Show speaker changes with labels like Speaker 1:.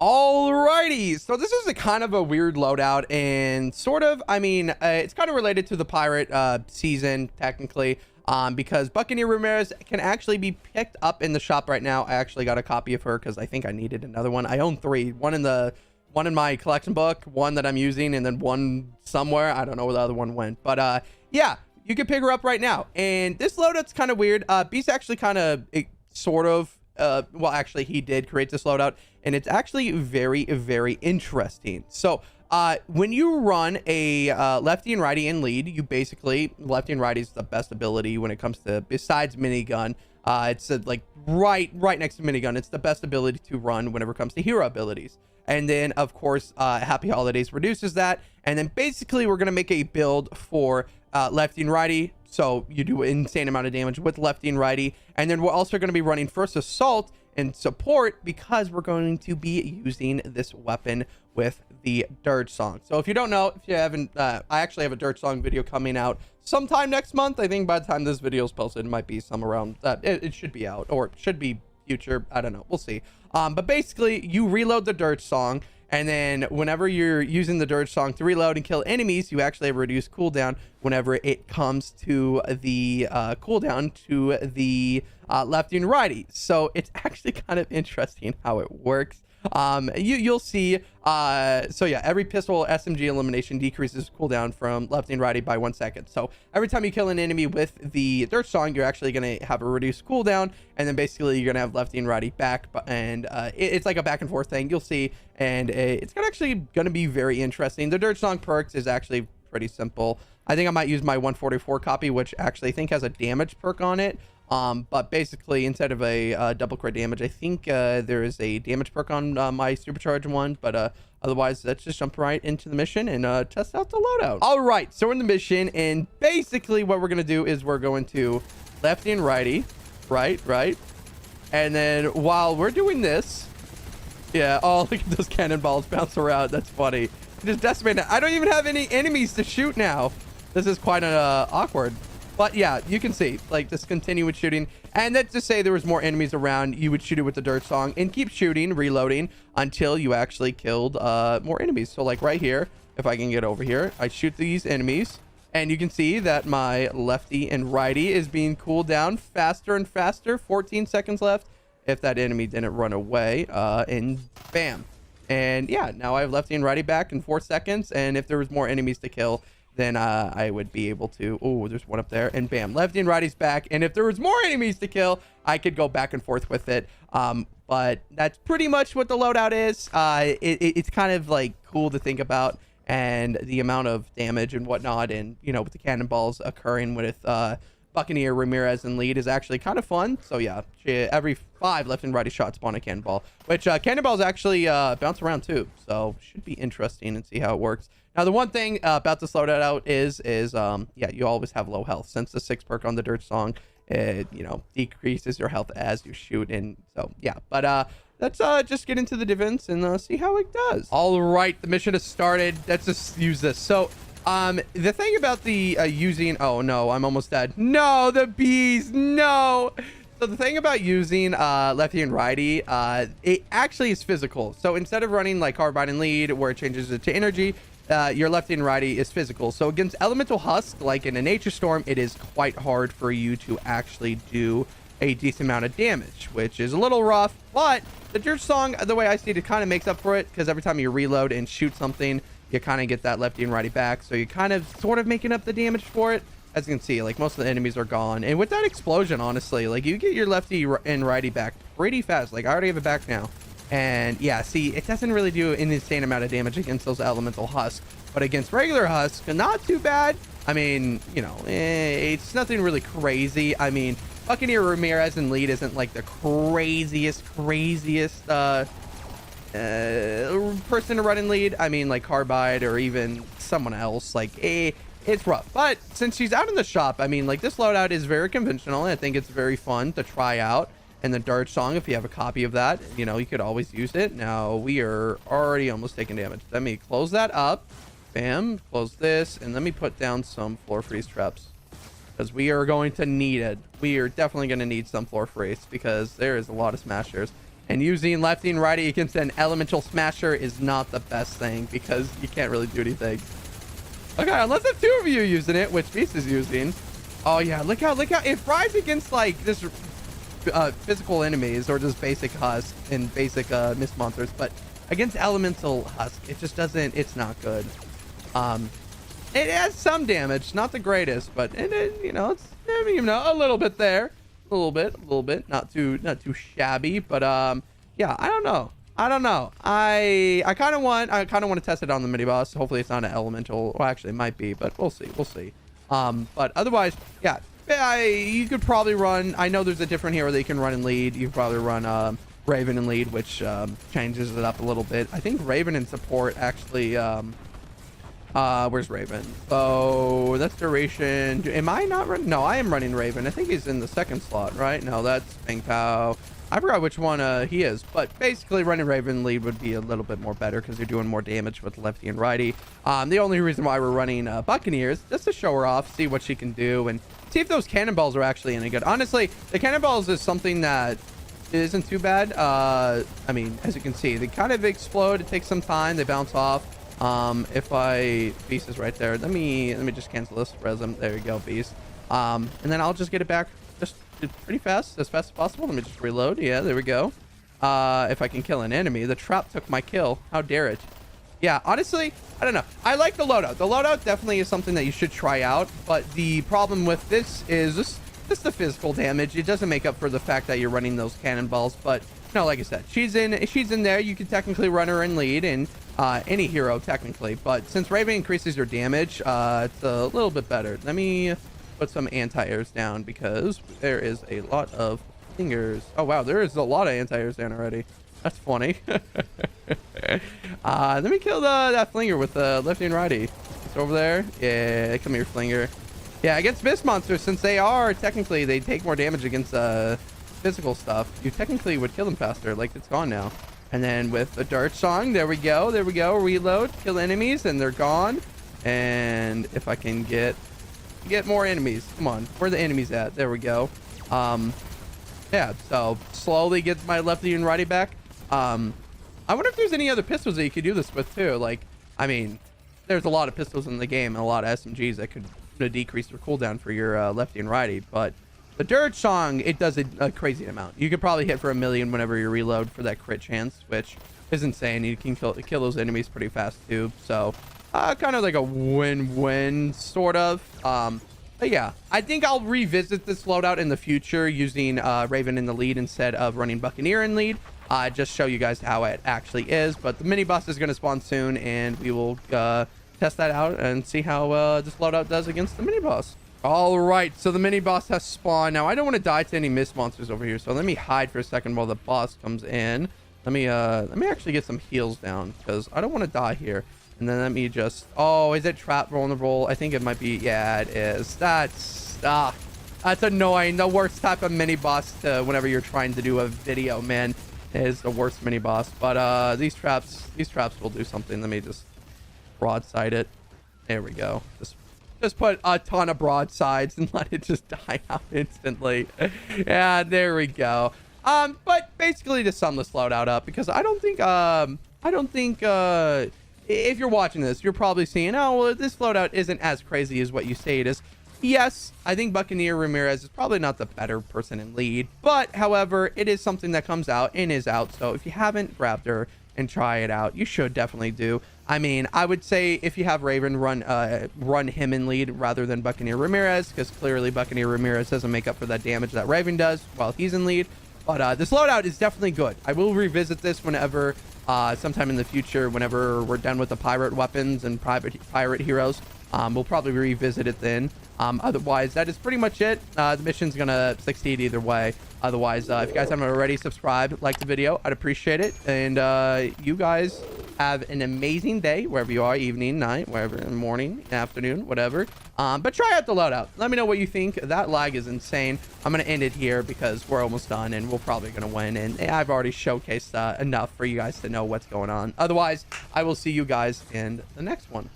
Speaker 1: Alrighty, so this is a kind of a weird loadout and sort of, it's kind of related to the pirate season technically, because Buccaneer Ramirez can actually be picked up in the shop right now. I actually got a copy of her because I think I needed another one. I own three, one in my collection book, one that I'm using, and then one somewhere. I don't know where the other one went, but yeah, you can pick her up right now. And this loadout's kind of weird. Beast actually kind of well, actually he did create this loadout, and it's actually very, very interesting. So when you run a lefty and righty in lead, you basically, lefty and righty is the best ability when it comes to, besides minigun. It's like right next to minigun. It's the best ability to run whenever it comes to hero abilities. And then of course Happy Holidays reduces that, and then basically we're gonna make a build for lefty and righty, so you do an insane amount of damage with lefty and righty. And then we're also going to be running first assault and support, because we're going to be using this weapon with the Dirge Song. So if you don't know, if you haven't, I actually have a Dirge Song video coming out sometime next month. I think by the time this video is posted, it might be some around it should be out, or it should be future, I don't know, we'll see. But basically you reload the Dirge Song, and then whenever you're using the Dirge Song to reload and kill enemies, you actually have a reduced cooldown whenever it comes to the cooldown to the lefty and righty. So it's actually kind of interesting how it works. You'll see. So yeah, every pistol SMG elimination decreases cooldown from lefty and righty by 1 second. So every time you kill an enemy with the Dirge Song, you're actually going to have a reduced cooldown, and then basically you're going to have lefty and righty back, and it's like a back and forth thing, you'll see. And it's actually going to be very interesting. The Dirge Song perks is actually pretty simple. I think I might use my 144 copy, which actually I think has a damage perk on it. But basically, instead of a double crit damage, I think there is a damage perk on my supercharged one. But otherwise, let's just jump right into the mission and test out the loadout. All right, so we're in the mission, and basically what we're gonna do is we're going to lefty and righty, right, and then while we're doing this, yeah, oh, look at those cannonballs bounce around. That's funny. Just decimate it. I don't even have any enemies to shoot now. This is quite awkward. But yeah, you can see, like, just continue with shooting. And that's to say there was more enemies around, you would shoot it with the Dirge Song and keep shooting, reloading, until you actually killed more enemies. So like right here, if I can get over here, I shoot these enemies, and you can see that my lefty and righty is being cooled down faster and faster. 14 seconds left if that enemy didn't run away, and bam. And yeah, now I have lefty and righty back in 4 seconds, and if there was more enemies to kill, then I would be able to, oh, there's one up there, and bam, lefty and righty's back. And if there was more enemies to kill, I could go back and forth with it. But that's pretty much what the loadout is. It's kind of like cool to think about, and the amount of damage and whatnot, and you know, with the cannonballs occurring with Buccaneer Ramirez in lead is actually kind of fun. So yeah, every 5 left and righty shots spawn a cannonball, which cannonballs actually bounce around too, so should be interesting and see how it works. Now, the one thing about this loadout is yeah, you always have low health, since the 6 perk on the Dirge Song, you know, decreases your health as you shoot. And so yeah, but let's just get into the defense and see how it does. All right, the mission has started. Let's just use this. So the thing about the using, oh no, I'm almost dead. No, the bees, no. So the thing about using lefty and righty, it actually is physical. So instead of running like carbine and lead, where it changes it to energy, your lefty and righty is physical. So against elemental husk, like in a nature storm, it is quite hard for you to actually do a decent amount of damage, which is a little rough. But the Dirge Song, the way I see it, kind of makes up for it, because every time you reload and shoot something, you kind of get that lefty and righty back. So you're kind of sort of making up the damage for it. As you can see, like, most of the enemies are gone. And with that explosion, honestly, like, you get your lefty and righty back pretty fast. Like, I already have it back now. And yeah, see, it doesn't really do an insane amount of damage against those elemental husks, but against regular husks, not too bad. I mean, you know, it's nothing really crazy. I mean, Buccaneer Ramirez in lead isn't like the craziest person to run in lead. I mean, like Carbide or even someone else, like it's rough. But since she's out in the shop, I mean, like, this loadout is very conventional, and I think it's very fun to try out. And the Dirge Song, if you have a copy of that, you know, you could always use it. Now we are already almost taking damage. Let me close that up. Bam, close this, and let me put down some floor freeze traps, because we are going to need it. We are definitely going to need some floor freeze, because there is a lot of smashers. And using lefty and righty against an elemental smasher is not the best thing because you can't really do anything. Okay, unless there's two of you using it, which Beast is using. Oh yeah, look out. It fries against like this physical enemies or just basic husk and basic mist monsters, but against elemental husk, it just doesn't, it's not good. It has some damage, not the greatest, but it, you know, it's, you know, a little bit there. A little bit, not too shabby, but yeah, I don't know. I kind of want to test it on the mini boss. Hopefully it's not an elemental. Well, actually it might be, but we'll see. But otherwise, yeah, you could probably run, I know there's a different hero that you can run and lead. You could probably run Raven and lead, which changes it up a little bit. I think Raven and support actually where's Raven? So that's duration. Am I not running? No, I am running Raven. I think he's in the second slot, right? No, that's Bang Pow. I forgot which one he is, but basically running Raven lead would be a little bit more better because you're doing more damage with lefty and righty. The only reason why we're running Buccaneers just to show her off, see what she can do, and see if those cannonballs are actually any good. Honestly, the cannonballs is something that isn't too bad. I mean, as you can see, they kind of explode. It takes some time. They bounce off. Beast is right there. Let me just cancel this resin. There you go, Beast. And then I'll just get it back just pretty fast, as fast as possible. Let me just reload. Yeah, there we go. If I can kill an enemy. The trap took my kill. How dare it? Yeah, honestly, I don't know. I like the loadout. The loadout definitely is something that you should try out, but the problem with this is just the physical damage. It doesn't make up for the fact that you're running those cannonballs, but no, like I said, she's in there. You can technically run her and lead, and any hero technically, but since Raven increases your damage, it's a little bit better. Let me put some anti-airs down because there is a lot of fingers. Oh wow, there is a lot of anti-airs down already. That's funny. Let me kill that flinger with lefty and righty. It's over there. Yeah, come here, flinger. Yeah, against mist monsters, since they take more damage against physical stuff, you technically would kill them faster. Like, it's gone now. And then with the dart song, there we go, reload, kill enemies, and they're gone. And if I can get more enemies, come on, where are the enemies at? There we go. Yeah, so slowly get my lefty and righty back. I wonder if there's any other pistols that you could do this with too. Like, I mean, there's a lot of pistols in the game and a lot of SMGs that could decrease their cooldown for your lefty and righty, but the Dirge Song, it does a crazy amount. You could probably hit for 1 million whenever you reload for that crit chance, which is insane. You can kill those enemies pretty fast too. So kind of like a win-win sort of. But yeah, I think I'll revisit this loadout in the future using Raven in the lead instead of running Buccaneer in lead. Just show you guys how it actually is. But the mini boss is going to spawn soon, and we will test that out and see how this loadout does against the mini boss. All right, so the mini boss has spawned. Now I don't want to die to any mist monsters over here, so let me hide for a second while the boss comes in. Let me actually get some heals down because I don't want to die here. And then let me just, oh, is it trap vulnerable? I think it might be. Yeah, it is. That's annoying. The worst type of mini boss to whenever you're trying to do a video, man. It is the worst mini boss. But these traps will do something. Let me just broadside it. There we go. Just put a ton of broadsides and let it just die out instantly. Yeah, there we go. But basically to sum this loadout up, because I don't think if you're watching this, you're probably seeing, oh, well, this loadout isn't as crazy as what you say it is. Yes, I think Buccaneer Ramirez is probably not the better person in lead, but however, it is something that comes out and is out. So if you haven't grabbed her and try it out, you should definitely do. I mean, I would say if you have Raven, run him in lead rather than Buccaneer Ramirez, because clearly Buccaneer Ramirez doesn't make up for that damage that Raven does while he's in lead. But this loadout is definitely good. I will revisit this whenever, sometime in the future, whenever we're done with the pirate weapons and pirate heroes. We'll probably revisit it then. Otherwise, that is pretty much it. The mission's gonna succeed either way. Otherwise, if you guys haven't already, subscribe, like the video. I'd appreciate it. And you guys have an amazing day wherever you are, evening, night, wherever, morning, afternoon, whatever. But try out the loadout. Let me know what you think. That lag is insane. I'm gonna end it here because we're almost done and we're probably gonna win. And I've already showcased enough for you guys to know what's going on. Otherwise, I will see you guys in the next one.